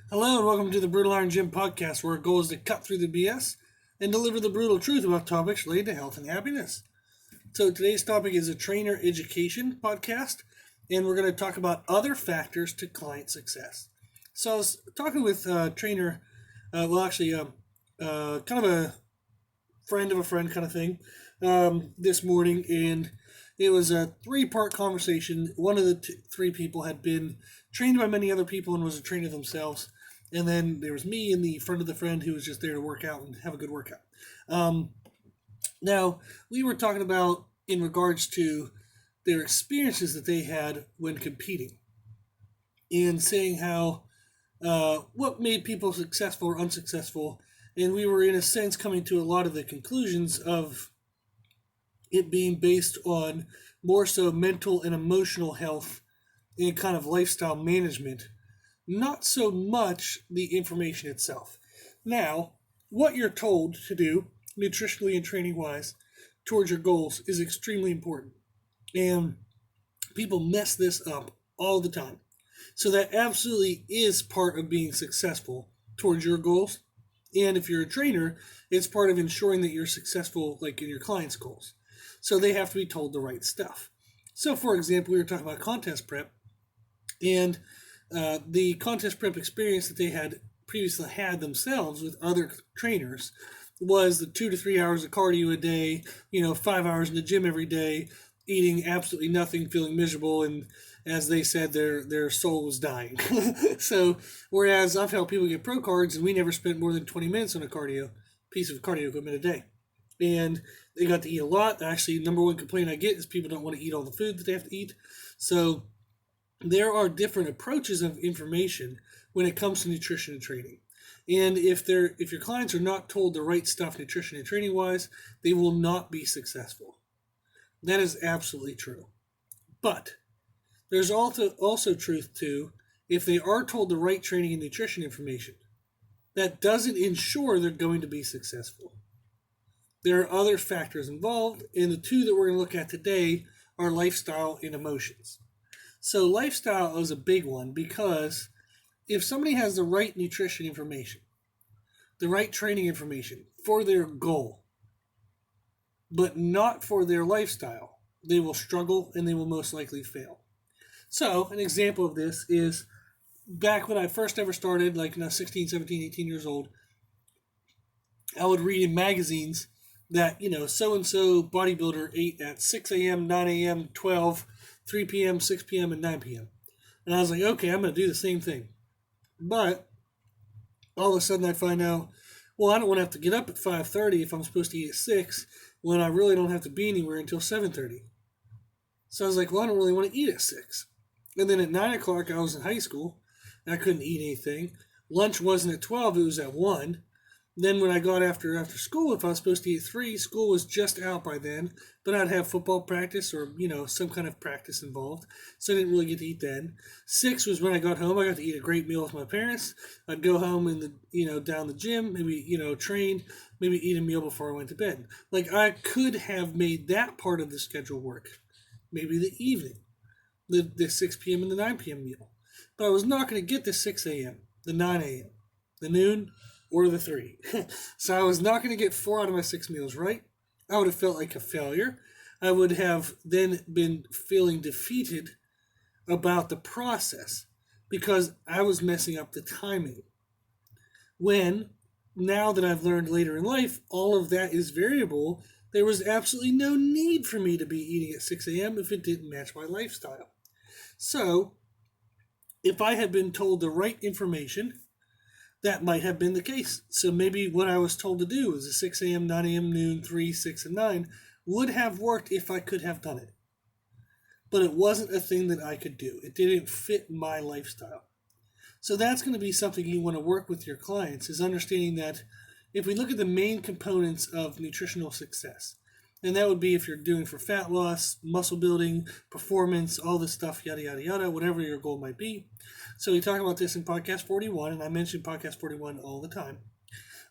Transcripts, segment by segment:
Hello and welcome to the Brutal Iron Gym podcast, where our goal is to cut through the BS and deliver the brutal truth about topics related to health and happiness. So today's topic is a trainer education podcast, and we're going to talk about other factors to client success. So I was talking with a trainer, kind of a friend of a friend kind of thing, this morning, and it was a three-part conversation. One of the three people had been trained by many other people and was a trainer themselves. And then there was me and the friend of the friend who was just there to work out and have a good workout. Now, we were talking about in regards to their experiences that they had when competing and saying how what made people successful or unsuccessful. And we were, in a sense, coming to a lot of the conclusions of it being based on more so mental and emotional health and kind of lifestyle management, not so much the information itself. Now, what you're told to do, nutritionally and training wise, towards your goals is extremely important. And people mess this up all the time. So that absolutely is part of being successful towards your goals. And if you're a trainer, it's part of ensuring that you're successful, like in your clients' goals. So they have to be told the right stuff. So, for example, we were talking about contest prep, and the contest prep experience that they had previously had themselves with other trainers was the 2 to 3 hours of cardio a day, 5 hours in the gym every day, eating absolutely nothing, feeling miserable, and as they said, their soul was dying. So, whereas I've helped people get pro cards, and we never spent more than 20 minutes on a piece of cardio equipment a day. And they got to eat a lot. Actually, number one complaint I get is people don't want to eat all the food that they have to eat. So there are different approaches of information when it comes to nutrition and training. And if your clients are not told the right stuff nutrition and training wise, they will not be successful. That is absolutely true. But there's also truth to, if they are told the right training and nutrition information, that doesn't ensure they're going to be successful. There are other factors involved, and the two that we're going to look at today are lifestyle and emotions. So lifestyle is a big one, because if somebody has the right nutrition information, the right training information for their goal, but not for their lifestyle, they will struggle and they will most likely fail. So an example of this is back when I first ever started, like 16, 17, 18 years old, I would read in magazines that, so-and-so bodybuilder ate at 6 a.m., 9 a.m., 12, 3 p.m., 6 p.m., and 9 p.m. And I was like, okay, I'm going to do the same thing. But all of a sudden I find out, well, I don't want to have to get up at 5:30 if I'm supposed to eat at 6, when I really don't have to be anywhere until 7:30. So I was like, well, I don't really want to eat at 6. And then at 9 o'clock, I was in high school, and I couldn't eat anything. Lunch wasn't at 12, it was at 1. Then when I got after school, if I was supposed to eat at 3, school was just out by then, but I'd have football practice or, some kind of practice involved, so I didn't really get to eat then. 6 was when I got home. I got to eat a great meal with my parents. I'd go home down the gym, maybe, train, maybe eat a meal before I went to bed. Like, I could have made that part of the schedule work. Maybe the evening, the 6 p.m. and the 9 p.m. meal. But I was not going to get the 6 a.m., the 9 a.m., the noon, or the 3. So I was not going to get 4 out of my 6 meals right. I would have felt like a failure. I would have then been feeling defeated about the process because I was messing up the timing. When, now that I've learned later in life, all of that is variable, there was absolutely no need for me to be eating at 6 a.m. if it didn't match my lifestyle. So, if I had been told the right information, that might have been the case. So maybe what I was told to do was a 6 a.m., 9 a.m., noon, 3, 6, and 9 would have worked if I could have done it. But it wasn't a thing that I could do. It didn't fit my lifestyle. So that's going to be something you want to work with your clients, is understanding that if we look at the main components of nutritional success, and that would be if you're doing for fat loss, muscle building, performance, all this stuff, yada, yada, yada, whatever your goal might be. So we talk about this in podcast 41, and I mention podcast 41 all the time.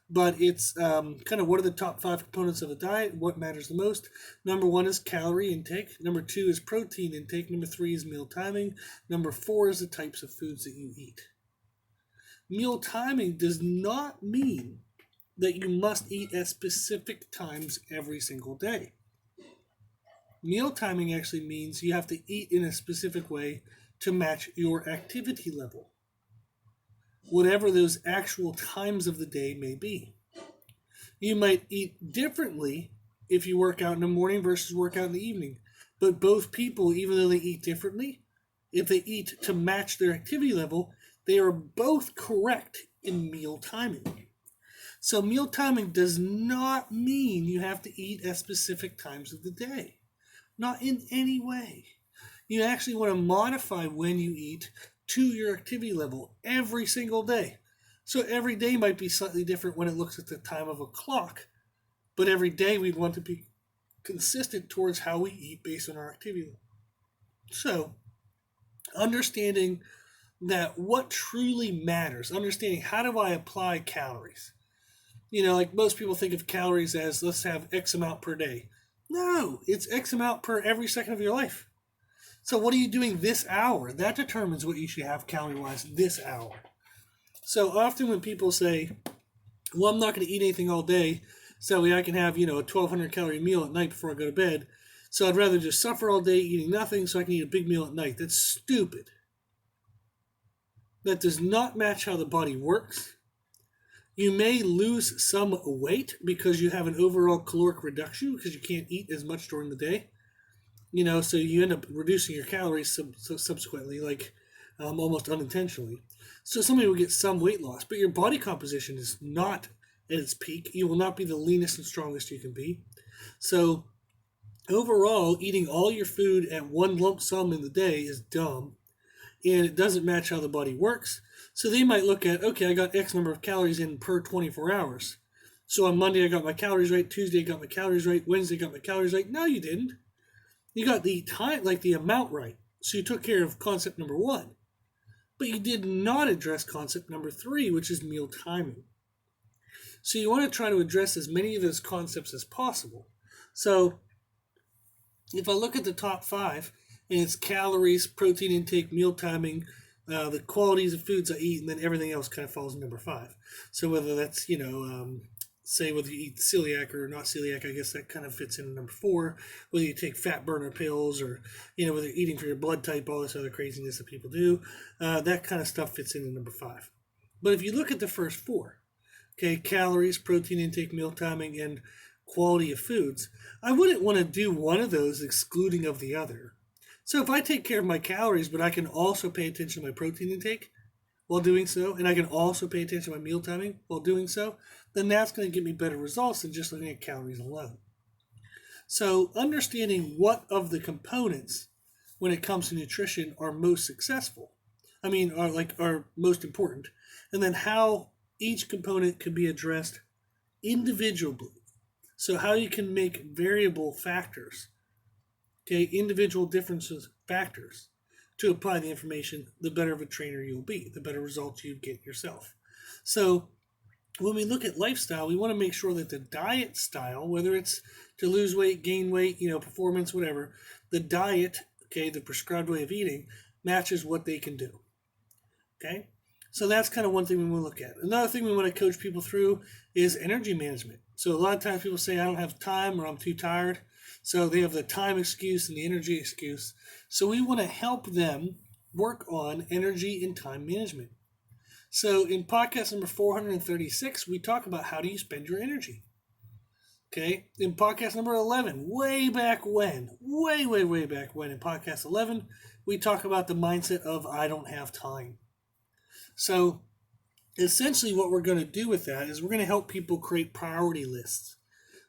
But it's kind of what are the top 5 components of a diet, what matters the most. Number 1 is calorie intake. Number 2 is protein intake. Number 3 is meal timing. Number 4 is the types of foods that you eat. Meal timing does not mean that you must eat at specific times every single day. Meal timing actually means you have to eat in a specific way to match your activity level, whatever those actual times of the day may be. You might eat differently if you work out in the morning versus work out in the evening. But both people, even though they eat differently, if they eat to match their activity level, they are both correct in meal timing. So meal timing does not mean you have to eat at specific times of the day. Not in any way. You actually want to modify when you eat to your activity level every single day. So every day might be slightly different when it looks at the time of a clock, but every day we'd want to be consistent towards how we eat based on our activity level. So understanding that what truly matters, understanding how do I apply calories. Like most people think of calories as let's have X amount per day. No, it's X amount per every second of your life. So what are you doing this hour? That determines what you should have calorie-wise this hour. So often when people say, well, I'm not going to eat anything all day, so I can have, a 1,200 calorie meal at night before I go to bed. So I'd rather just suffer all day eating nothing so I can eat a big meal at night. That's stupid. That does not match how the body works. You may lose some weight because you have an overall caloric reduction because you can't eat as much during the day. So you end up reducing your calories subsequently, like almost unintentionally. So somebody will get some weight loss, but your body composition is not at its peak. You will not be the leanest and strongest you can be. So overall, eating all your food at one lump sum in the day is dumb, and it doesn't match how the body works. So they might look at, okay, I got X number of calories in per 24 hours. So on Monday I got my calories right, Tuesday I got my calories right, Wednesday I got my calories right. No, you didn't. You got the time, like the amount right. So you took care of concept number 1. But you did not address concept number 3, which is meal timing. So you want to try to address as many of those concepts as possible. So if I look at the top 5, and it's calories, protein intake, meal timing, the qualities of foods I eat, and then everything else kind of falls in number 5. So whether that's, say whether you eat celiac or not celiac, I guess that kind of fits in number 4. Whether you take fat burner pills or, whether you're eating for your blood type, all this other craziness that people do, that kind of stuff fits in number 5. But if you look at the first 4, okay, calories, protein intake, meal timing, and quality of foods, I wouldn't want to do one of those excluding of the other. So if I take care of my calories, but I can also pay attention to my protein intake while doing so, and I can also pay attention to my meal timing while doing so, then that's going to give me better results than just looking at calories alone. So understanding what of the components when it comes to nutrition are most successful, are most important, and then how each component can be addressed individually. So how you can make variable factors, okay, individual differences, factors, to apply the information, the better of a trainer you'll be, the better results you get yourself. So when we look at lifestyle, we want to make sure that the diet style, whether it's to lose weight, gain weight, performance, whatever, the diet, okay, the prescribed way of eating, matches what they can do. Okay? So that's kind of one thing we want to look at. Another thing we want to coach people through is energy management. So a lot of times people say, I don't have time or I'm too tired. So they have the time excuse and the energy excuse. So we want to help them work on energy and time management. So in podcast number 436, we talk about how do you spend your energy. Okay, in podcast number 11, way back when, way back when, in podcast 11, we talk about the mindset of I don't have time. So essentially what we're going to do with that is we're going to help people create priority lists.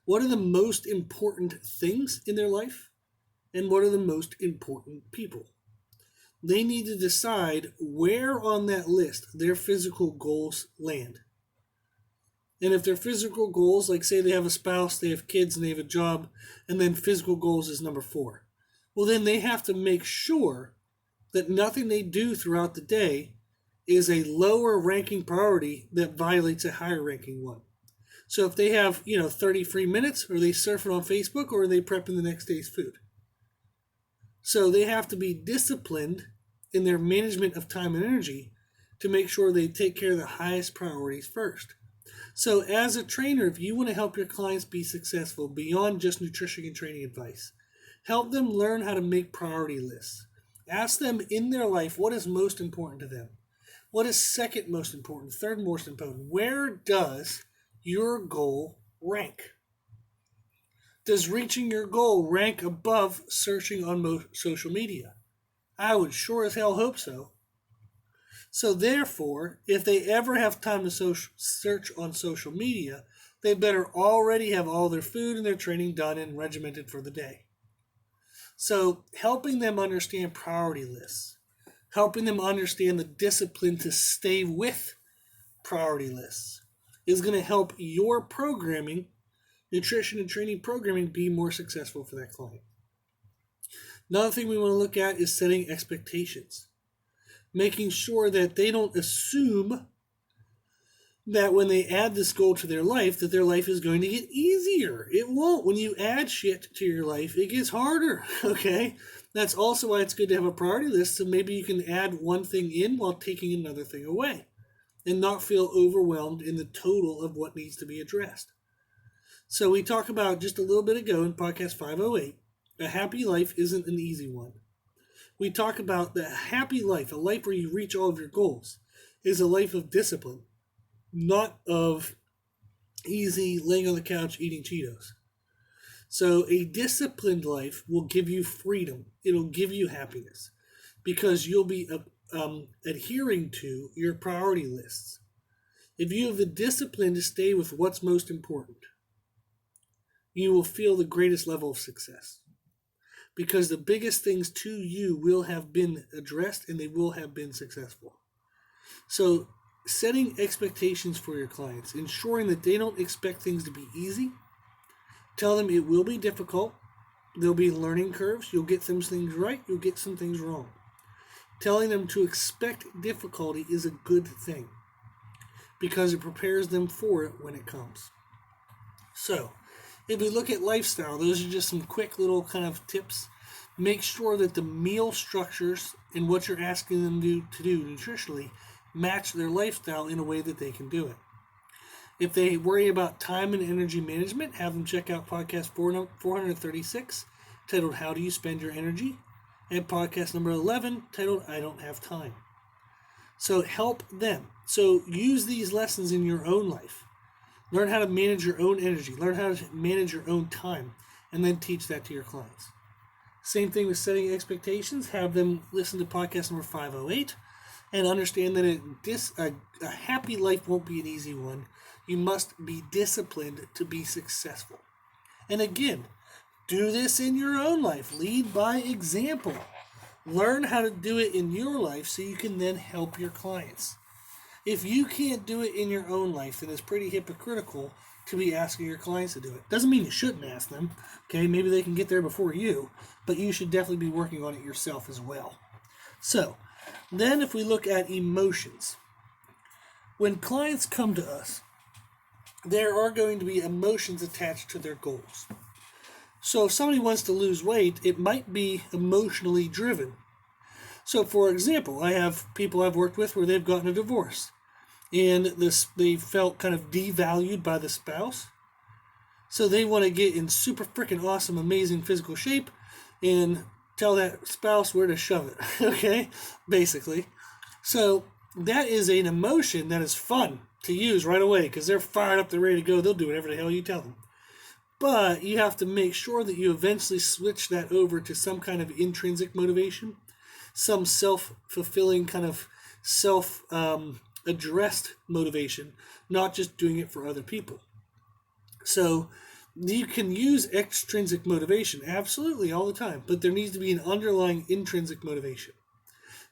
What are the most important things in their life? And what are the most important people? They need to decide where on that list their physical goals land. And if their physical goals, like say they have a spouse, they have kids, and they have a job, and then physical goals is number 4, well then they have to make sure that nothing they do throughout the day is a lower ranking priority that violates a higher ranking one. So if they have, 30 free minutes, are they surfing on Facebook or are they prepping the next day's food? So they have to be disciplined in their management of time and energy to make sure they take care of the highest priorities first. So, as a trainer, if you want to help your clients be successful beyond just nutrition and training advice, help them learn how to make priority lists. Ask them in their life what is most important to them. What is second most important, third most important? Where does your goal rank? Does reaching your goal rank above searching on social media? I would sure as hell hope so. So therefore, if they ever have time to search on social media, they better already have all their food and their training done and regimented for the day. So helping them understand priority lists, helping them understand the discipline to stay with priority lists is going to help your programming, nutrition and training programming, be more successful for that client. Another thing we want to look at is setting expectations. Making sure that they don't assume that when they add this goal to their life, that their life is going to get easier. It won't. When you add shit to your life, it gets harder, okay? That's also why it's good to have a priority list, so maybe you can add one thing in while taking another thing away and not feel overwhelmed in the total of what needs to be addressed. So we talked about just a little bit ago in podcast 508, a happy life isn't an easy one. We talk about the happy life, a life where you reach all of your goals, is a life of discipline, not of easy laying on the couch eating Cheetos. So a disciplined life will give you freedom. It'll give you happiness because you'll be adhering to your priority lists. If you have the discipline to stay with what's most important, you will feel the greatest level of success. Because the biggest things to you will have been addressed and they will have been successful. So setting expectations for your clients, ensuring that they don't expect things to be easy. Tell them it will be difficult. There'll be learning curves. You'll get some things right. You'll get some things wrong. Telling them to expect difficulty is a good thing because it prepares them for it when it comes. So, if we look at lifestyle, those are just some quick little kind of tips. Make sure that the meal structures and what you're asking them to do nutritionally match their lifestyle in a way that they can do it. If they worry about time and energy management, have them check out podcast 436, titled How Do You Spend Your Energy? And podcast number 11, titled I Don't Have Time. So help them. So use these lessons in your own life. Learn how to manage your own energy. Learn how to manage your own time. And then teach that to your clients. Same thing with setting expectations. Have them listen to podcast number 508 and understand that a happy life won't be an easy one. You must be disciplined to be successful. And again, do this in your own life. Lead by example. Learn how to do it in your life so you can then help your clients. If you can't do it in your own life, then it's pretty hypocritical to be asking your clients to do it. Doesn't mean you shouldn't ask them. Okay, maybe they can get there before you, but you should definitely be working on it yourself as well. So, then if we look at emotions, when clients come to us, there are going to be emotions attached to their goals. So if somebody wants to lose weight, it might be emotionally driven. So for example, I have people I've worked with where they've gotten a divorce. And they felt kind of devalued by the spouse. So they want to get in super freaking awesome, amazing physical shape and tell that spouse where to shove it. Okay? Basically. So that is an emotion that is fun to use right away because they're fired up, they're ready to go. They'll do whatever the hell you tell them. But you have to make sure that you eventually switch that over to some kind of intrinsic motivation, some self-fulfilling kind of addressed motivation, not just doing it for other people. So you can use extrinsic motivation, absolutely, all the time, but there needs to be an underlying intrinsic motivation.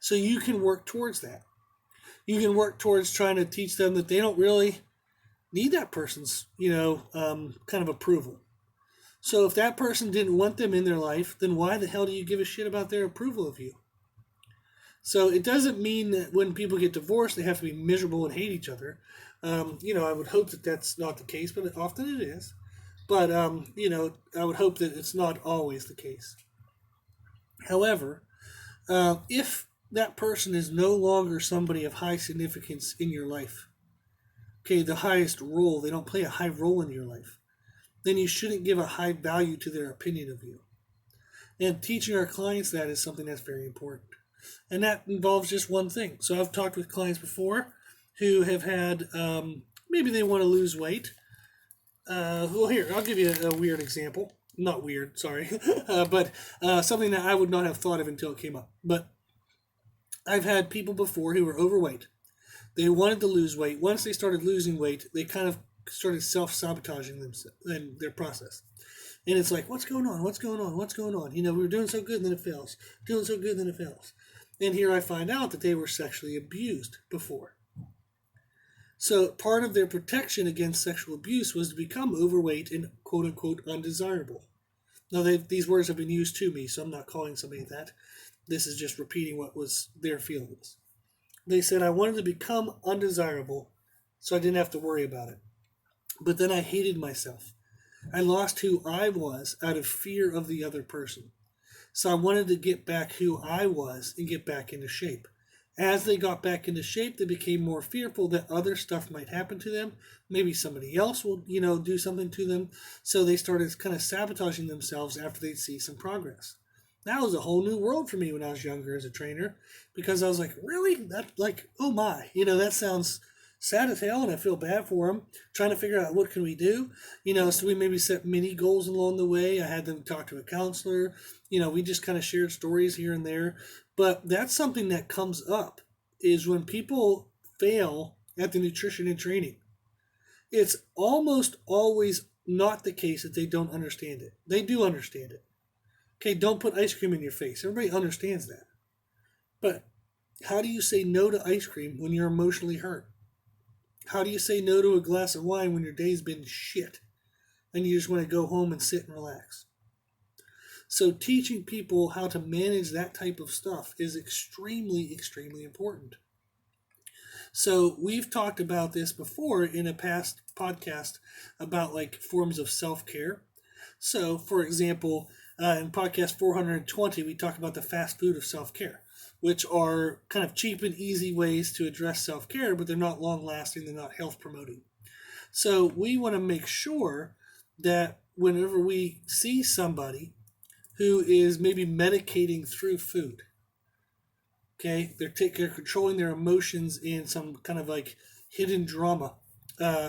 So you can work towards that. You can work towards trying to teach them that they don't really need that person's, kind of approval. So if that person didn't want them in their life, then why the hell do you give a shit about their approval of you? So it doesn't mean that when people get divorced, they have to be miserable and hate each other. I would hope that that's not the case, but often it is. But, I would hope that it's not always the case. However, if that person is no longer somebody of high significance in your life, okay, the highest role, they don't play a high role in your life, then you shouldn't give a high value to their opinion of you. And teaching our clients that is something that's very important. And that involves just one thing. So I've talked with clients before who have had, maybe they want to lose weight. Well, here, I'll give you a weird example. Not weird, sorry. but something that I would not have thought of until it came up. But I've had people before who were overweight. They wanted to lose weight. Once they started losing weight, they kind of started self-sabotaging themselves and their process. And it's like, what's going on? What's going on? What's going on? You know, we were doing so good and then it fails. Doing so good and then it fails. And here I find out that they were sexually abused before. So part of their protection against sexual abuse was to become overweight and quote-unquote undesirable. Now, these words have been used to me, so I'm not calling somebody that. This is just repeating what was their feelings. They said, I wanted to become undesirable so I didn't have to worry about it. But then I hated myself. I lost who I was out of fear of the other person. So I wanted to get back who I was and get back into shape. As they got back into shape, they became more fearful that other stuff might happen to them. Maybe somebody else will, do something to them. So they started kind of sabotaging themselves after they'd see some progress. That was a whole new world for me when I was younger as a trainer, because I was like, really? Oh my, that sounds sad as hell, and I feel bad for them, trying to figure out what can we do. So we maybe set mini goals along the way. I had them talk to a counselor. We just kind of shared stories here and there. But that's something that comes up, is when people fail at the nutrition and training. It's almost always not the case that they don't understand it. They do understand it. Okay, don't put ice cream in your face. Everybody understands that. But how do you say no to ice cream when you're emotionally hurt? How do you say no to a glass of wine when your day's been shit and you just want to go home and sit and relax? So teaching people how to manage that type of stuff is extremely, extremely important. So we've talked about this before in a past podcast about forms of self-care. So, for example, in podcast 420, we talk about the fast food of self-care, which are kind of cheap and easy ways to address self-care, but they're not long-lasting, they're not health-promoting. So we want to make sure that whenever we see somebody who is maybe medicating through food, okay, they're controlling their emotions in some kind of hidden drama,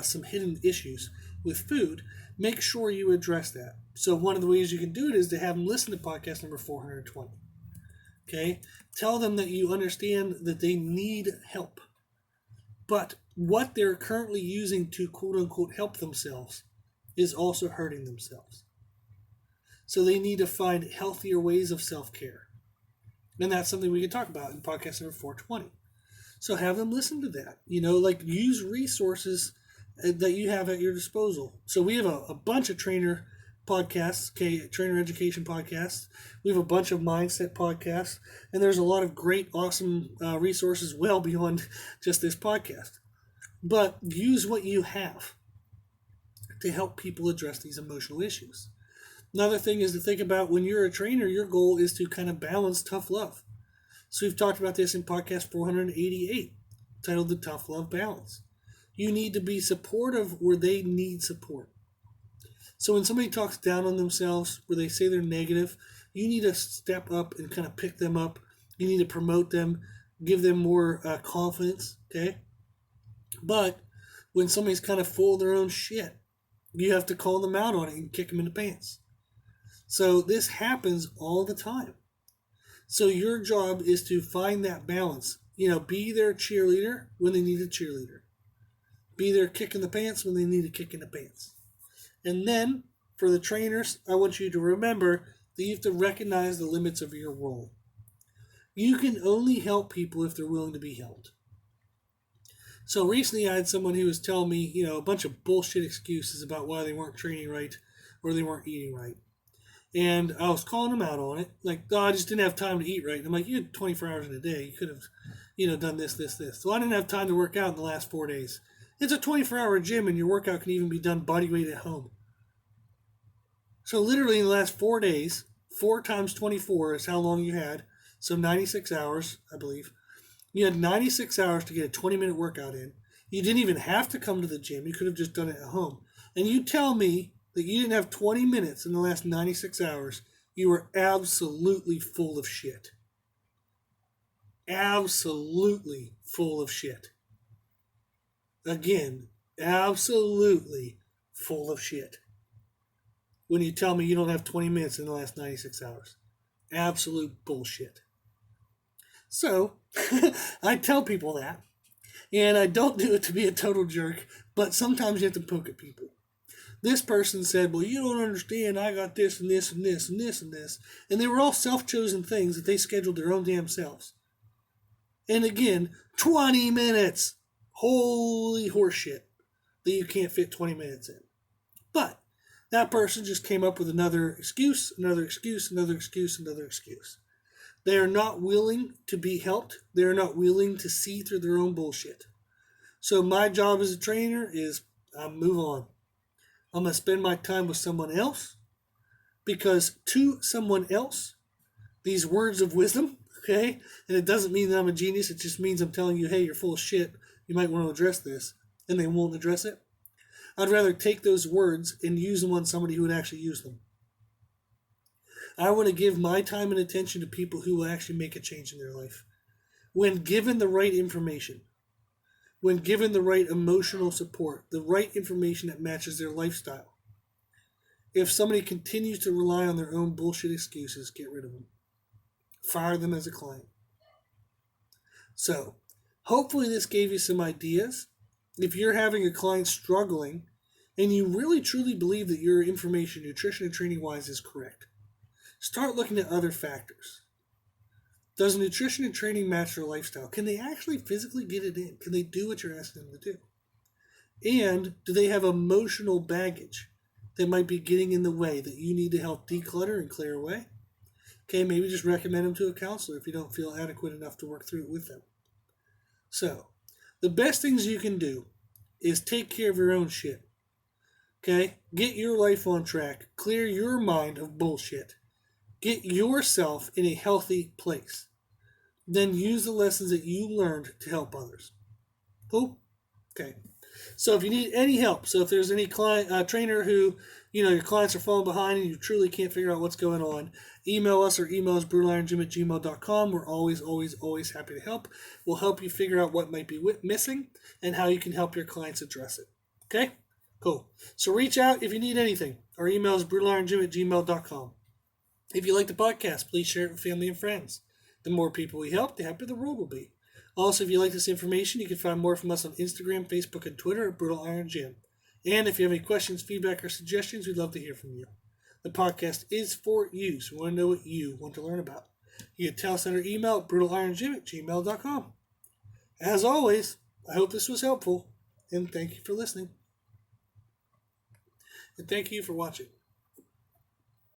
some hidden issues with food, make sure you address that. So one of the ways you can do it is to have them listen to podcast number 420. Okay, tell them that you understand that they need help, but what they're currently using to quote unquote help themselves is also hurting themselves. So they need to find healthier ways of self-care. And that's something we can talk about in podcast number 420. So have them listen to that. Use resources that you have at your disposal. So we have a bunch of trainer podcasts, okay, trainer education podcasts. We have a bunch of mindset podcasts. And there's a lot of great, awesome resources well beyond just this podcast. But use what you have to help people address these emotional issues. Another thing is to think about, when you're a trainer, your goal is to kind of balance tough love. So we've talked about this in podcast 488, titled The Tough Love Balance. You need to be supportive where they need support. So when somebody talks down on themselves, where they say they're negative, you need to step up and kind of pick them up. You need to promote them, give them more confidence, okay? But when somebody's kind of full of their own shit, you have to call them out on it and kick them in the pants. So this happens all the time. So your job is to find that balance. Be their cheerleader when they need a cheerleader. Be their kick in the pants when they need a kick in the pants. And then, for the trainers, I want you to remember that you have to recognize the limits of your role. You can only help people if they're willing to be helped. So recently I had someone who was telling me, a bunch of bullshit excuses about why they weren't training right or they weren't eating right. And I was calling them out on it. I just didn't have time to eat right. And I'm like, you had 24 hours in a day. You could have, done this. So I didn't have time to work out in the last 4 days. It's a 24-hour gym, and your workout can even be done body weight at home. So literally in the last 4 days, 4 times 24 is how long you had. So 96 hours, I believe. You had 96 hours to get a 20-minute workout in. You didn't even have to come to the gym. You could have just done it at home. And you tell me that you didn't have 20 minutes in the last 96 hours. You were absolutely full of shit. Absolutely full of shit. Again, absolutely full of shit. When you tell me you don't have 20 minutes in the last 96 hours. Absolute bullshit. So, I tell people that. And I don't do it to be a total jerk, but sometimes you have to poke at people. This person said, well, you don't understand, I got this and this and this and this and this. And they were all self-chosen things that they scheduled their own damn selves. And again, 20 minutes. Holy horseshit that you can't fit 20 minutes in. But that person just came up with another excuse, another excuse, another excuse, another excuse. They are not willing to be helped. They are not willing to see through their own bullshit. So my job as a trainer is move on. I'm going to spend my time with someone else, because to someone else, these words of wisdom, okay, and it doesn't mean that I'm a genius. It just means I'm telling you, hey, you're full of shit. You might want to address this, and they won't address it. I'd rather take those words and use them on somebody who would actually use them. I want to give my time and attention to people who will actually make a change in their life. When given the right information, when given the right emotional support, the right information that matches their lifestyle. If somebody continues to rely on their own bullshit excuses, get rid of them. Fire them as a client. So, hopefully this gave you some ideas. If you're having a client struggling and you really truly believe that your information, nutrition and training wise, is correct, start looking at other factors. Does nutrition and training match their lifestyle? Can they actually physically get it in? Can they do what you're asking them to do? And do they have emotional baggage that might be getting in the way that you need to help declutter and clear away? Okay, maybe just recommend them to a counselor if you don't feel adequate enough to work through it with them. So, the best things you can do is take care of your own shit. Okay? Get your life on track. Clear your mind of bullshit. Get yourself in a healthy place. Then use the lessons that you learned to help others. Cool? Okay. So if you need any help, so if there's any client trainer who, your clients are falling behind and you truly can't figure out what's going on, email us. Our email is brutaliron@gmail.com. We're always, always, always happy to help. We'll help you figure out what might be missing and how you can help your clients address it. Okay? Cool. So reach out if you need anything. Our email is brutaliron@gmail.com. If you like the podcast, please share it with family and friends. The more people we help, the happier the world will be. Also, if you like this information, you can find more from us on Instagram, Facebook, and Twitter at Brutal Iron Gym. And if you have any questions, feedback, or suggestions, we'd love to hear from you. The podcast is for you, so we want to know what you want to learn about. You can tell us on our email at brutalirongym@gmail.com. As always, I hope this was helpful, and thank you for listening. And thank you for watching.